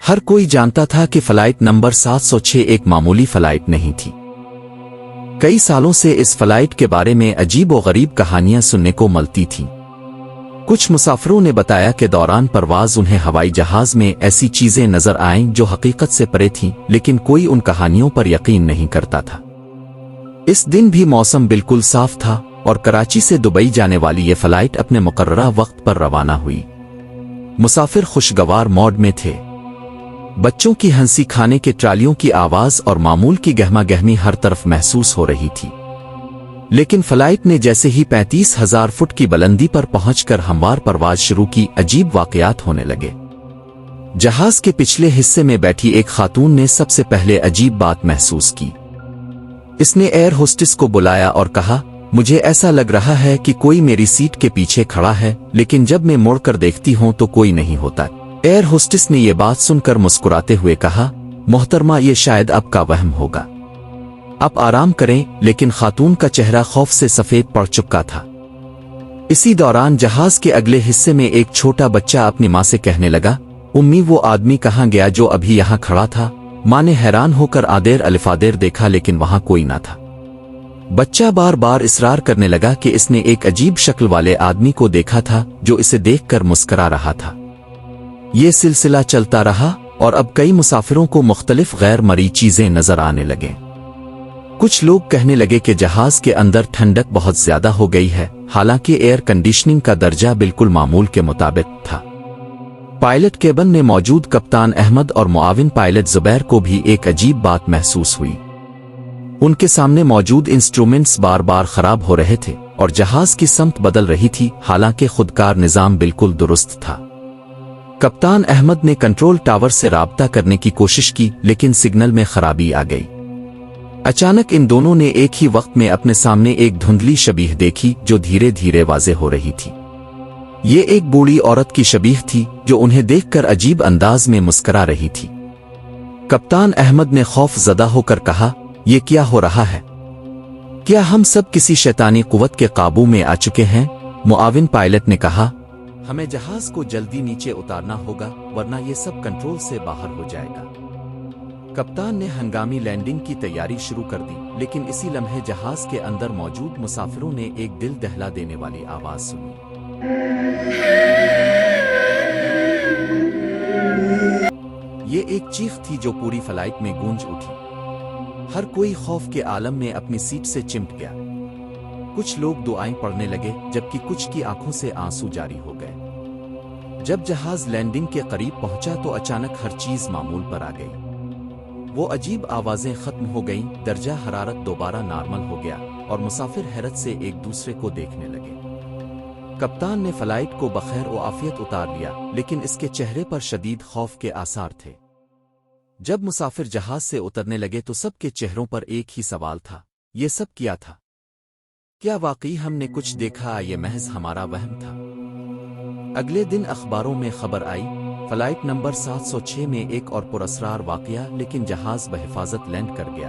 ہر کوئی جانتا تھا کہ فلائٹ نمبر 706 ایک معمولی فلائٹ نہیں تھی۔ کئی سالوں سے اس فلائٹ کے بارے میں عجیب و غریب کہانیاں سننے کو ملتی تھیں۔ کچھ مسافروں نے بتایا کہ دوران پرواز انہیں ہوائی جہاز میں ایسی چیزیں نظر آئیں جو حقیقت سے پرے تھیں، لیکن کوئی ان کہانیوں پر یقین نہیں کرتا تھا۔ اس دن بھی موسم بالکل صاف تھا اور کراچی سے دبئی جانے والی یہ فلائٹ اپنے مقررہ وقت پر روانہ ہوئی۔ مسافر خوشگوار موڈ میں تھے۔ بچوں کی ہنسی، کھانے کے ٹرالیوں کی آواز اور معمول کی گہما گہمی ہر طرف محسوس ہو رہی تھی۔ لیکن فلائٹ نے جیسے ہی 35,000 فٹ کی بلندی پر پہنچ کر ہموار پرواز شروع کی، عجیب واقعات ہونے لگے۔ جہاز کے پچھلے حصے میں بیٹھی ایک خاتون نے سب سے پہلے عجیب بات محسوس کی۔ اس نے ایئر ہوسٹس کو بلایا اور کہا، مجھے ایسا لگ رہا ہے کہ کوئی میری سیٹ کے پیچھے کھڑا ہے، لیکن جب میں مڑ کر دیکھتی ہوں تو کوئی نہیں ہوتا۔ ایئر ہوسٹس نے یہ بات سن کر مسکراتے ہوئے کہا، محترمہ، یہ شاید آپ کا وہم ہوگا، آپ آرام کریں۔ لیکن خاتون کا چہرہ خوف سے سفید پڑ چکا تھا۔ اسی دوران جہاز کے اگلے حصے میں ایک چھوٹا بچہ اپنی ماں سے کہنے لگا، امی، وہ آدمی کہاں گیا جو ابھی یہاں کھڑا تھا؟ ماں نے حیران ہو کر آدیر الفادیر دیکھا، لیکن وہاں کوئی نہ تھا۔ بچہ بار بار اصرار کرنے لگا کہ اس نے ایک عجیب شکل والے آدمی کو دیکھا تھا جو اسے دیکھ کر مسکرا رہا تھا۔ یہ سلسلہ چلتا رہا اور اب کئی مسافروں کو مختلف غیر مرئی چیزیں نظر آنے لگیں۔ کچھ لوگ کہنے لگے کہ جہاز کے اندر ٹھنڈک بہت زیادہ ہو گئی ہے، حالانکہ ایئر کنڈیشننگ کا درجہ بالکل معمول کے مطابق تھا۔ پائلٹ کیبن میں موجود کپتان احمد اور معاون پائلٹ زبیر کو بھی ایک عجیب بات محسوس ہوئی۔ ان کے سامنے موجود انسٹرومنٹس بار بار خراب ہو رہے تھے اور جہاز کی سمت بدل رہی تھی، حالانکہ خودکار نظام بالکل درست تھا۔ کپتان احمد نے کنٹرول ٹاور سے رابطہ کرنے کی کوشش کی، لیکن سگنل میں خرابی آ گئی۔ اچانک ان دونوں نے ایک ہی وقت میں اپنے سامنے ایک دھندلی شبیہ دیکھی جو دھیرے دھیرے واضح ہو رہی تھی۔ یہ ایک بوڑھی عورت کی شبیہ تھی جو انہیں دیکھ کر عجیب انداز میں مسکرا رہی تھی۔ کپتان احمد نے خوف زدہ ہو کر کہا، یہ کیا ہو رہا ہے؟ کیا ہم سب کسی شیطانی قوت کے قابو میں آ چکے ہیں؟ معاون پائلٹ نے کہا، ہمیں جہاز کو جلدی نیچے اتارنا ہوگا ورنہ یہ سب کنٹرول سے باہر ہو جائے گا۔ کپتان نے ہنگامی لینڈنگ کی تیاری شروع کر دی، لیکن اسی لمحے جہاز کے اندر موجود مسافروں نے ایک دل دہلا دینے والی آواز سنی۔ یہ ایک چیخ تھی جو پوری فلائٹ میں گونج اٹھی۔ ہر کوئی خوف کے عالم میں اپنی سیٹ سے چمٹ گیا۔ کچھ لوگ دعائیں پڑھنے لگے، جبکہ کچھ کی آنکھوں سے آنسو جاری ہو گئے۔ جب جہاز لینڈنگ کے قریب پہنچا تو اچانک ہر چیز معمول پر آ گئی۔ وہ عجیب آوازیں ختم ہو گئیں، درجہ حرارت دوبارہ نارمل ہو گیا اور مسافر حیرت سے ایک دوسرے کو دیکھنے لگے۔ کپتان نے فلائٹ کو بخیر و عافیت اتار لیا، لیکن اس کے چہرے پر شدید خوف کے آثار تھے۔ جب مسافر جہاز سے اترنے لگے تو سب کے چہروں پر ایک ہی سوال تھا، یہ سب کیا تھا؟ کیا واقعی ہم نے کچھ دیکھا؟ یہ محض ہمارا وہم تھا؟ اگلے دن اخباروں میں خبر آئی، فلائٹ نمبر 706 میں ایک اور پراسرار واقعہ، لیکن جہاز بحفاظت لینڈ کر گیا۔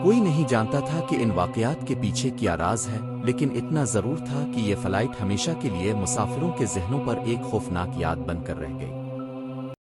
کوئی نہیں جانتا تھا کہ ان واقعات کے پیچھے کیا راز ہے، لیکن اتنا ضرور تھا کہ یہ فلائٹ ہمیشہ کے لیے مسافروں کے ذہنوں پر ایک خوفناک یاد بن کر رہ گئی۔